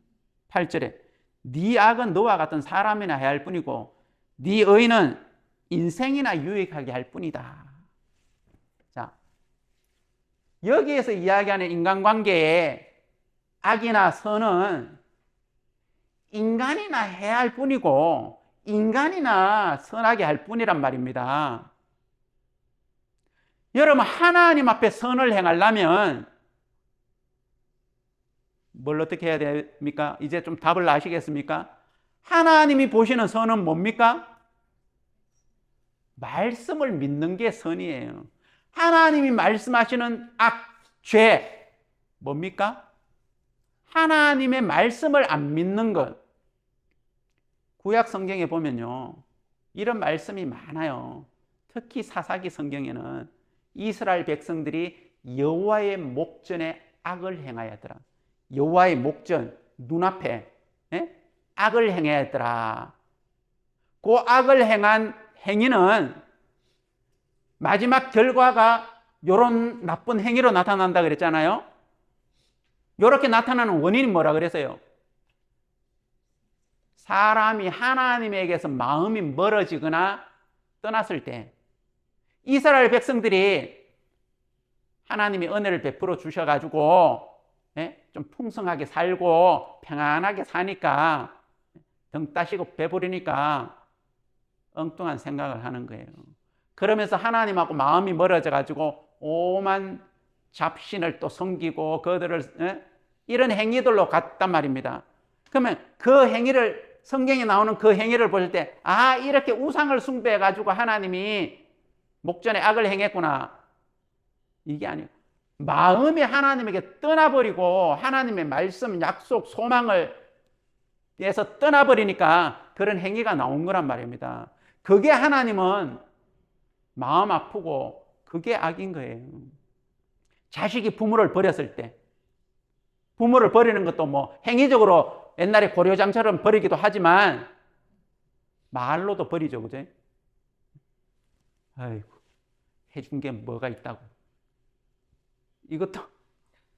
8절에 네 악은 너와 같은 사람이나 해야 할 뿐이고 네 의는 인생이나 유익하게 할 뿐이다. 자, 여기에서 이야기하는 인간관계의 악이나 선은 인간이나 해야 할 뿐이고 인간이나 선하게 할 뿐이란 말입니다. 여러분, 하나님 앞에 선을 행하려면 뭘 어떻게 해야 됩니까? 이제 좀 답을 아시겠습니까? 하나님이 보시는 선은 뭡니까? 말씀을 믿는 게 선이에요. 하나님이 말씀하시는 악, 죄, 뭡니까? 하나님의 말씀을 안 믿는 것. 구약 성경에 보면요, 이런 말씀이 많아요. 특히 사사기 성경에는 이스라엘 백성들이 여호와의 목전에 악을 행하였더라. 여호와의 목전, 눈앞에 악을 행하였더라. 그 악을 행한 행위는 마지막 결과가 이런 나쁜 행위로 나타난다 그랬잖아요. 이렇게 나타나는 원인이 뭐라 그랬어요? 사람이 하나님에게서 마음이 멀어지거나 떠났을 때, 이스라엘 백성들이 하나님이 은혜를 베풀어 주셔가지고 좀 풍성하게 살고 평안하게 사니까, 등 따시고 배부르니까 엉뚱한 생각을 하는 거예요. 그러면서 하나님하고 마음이 멀어져가지고 오만 잡신을 또 섬기고 그들을 이런 행위들로 갔단 말입니다. 그러면 그 행위를, 성경에 나오는 그 행위를 볼 때, 아, 이렇게 우상을 숭배해가지고 하나님이 목전에 악을 행했구나. 이게 아니에요. 마음이 하나님에게 떠나버리고 하나님의 말씀, 약속, 소망을 위해서 떠나버리니까 그런 행위가 나온 거란 말입니다. 그게 하나님은 마음 아프고 그게 악인 거예요. 자식이 부모를 버렸을 때, 부모를 버리는 것도 뭐 행위적으로 옛날에 고려장처럼 버리기도 하지만 말로도 버리죠, 그죠? 아이고, 해준 게 뭐가 있다고. 이것도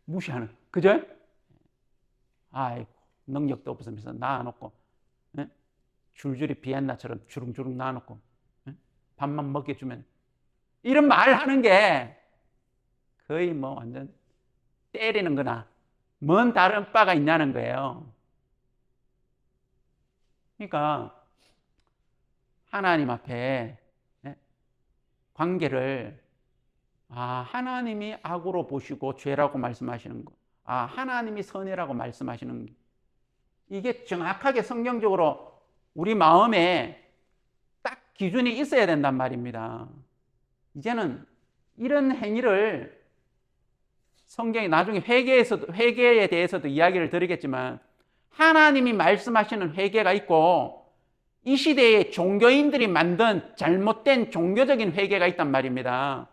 무시하는, 그죠? 아이고, 능력도 없으면서 낳아놓고, 줄줄이 비엔나처럼 주릉주릉 낳아놓고, 밥만 먹여주면, 이런 말 하는 게 거의 뭐 완전 때리는 거나, 뭔 다른 바가 있냐는 거예요. 그러니까, 하나님 앞에 관계를, 하나님이 악으로 보시고 죄라고 말씀하시는 거, 하나님이 선이라고 말씀하시는 거, 이게 정확하게 성경적으로 우리 마음에 딱 기준이 있어야 된단 말입니다. 이제는 이런 행위를 성경이 나중에 회개에 대해서도 이야기를 드리겠지만, 하나님이 말씀하시는 회개가 있고 이 시대에 종교인들이 만든 잘못된 종교적인 회개가 있단 말입니다.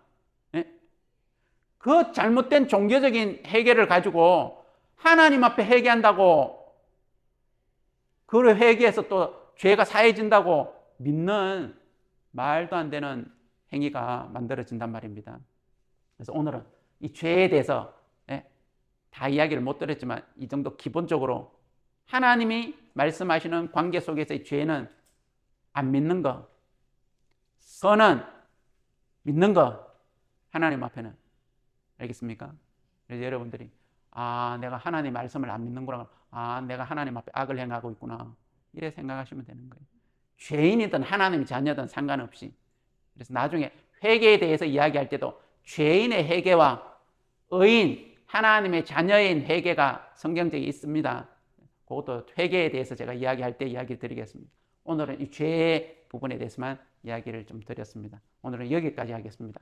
그 잘못된 종교적인 회개를 가지고 하나님 앞에 회개한다고, 그 회개에서 또 죄가 사해진다고 믿는 말도 안 되는 행위가 만들어진단 말입니다. 그래서 오늘은 이 죄에 대해서 다 이야기를 못 드렸지만 이 정도 기본적으로 하나님이 말씀하시는 관계 속에서의 죄는 안 믿는 거, 선은 믿는 거, 하나님 앞에는. 알겠습니까? 그래서 여러분들이 내가 하나님 말씀을 안 믿는구나, 내가 하나님 앞에 악을 행하고 있구나, 이래 생각하시면 되는 거예요. 죄인이든 하나님의 자녀든 상관없이. 그래서 나중에 회개에 대해서 이야기할 때도 죄인의 회개와 의인, 하나님의 자녀인 회개가 성경적에 있습니다. 그것도 회개에 대해서 제가 이야기할 때 이야기 드리겠습니다. 오늘은 이 죄의 부분에 대해서만 이야기를 좀 드렸습니다. 오늘은 여기까지 하겠습니다.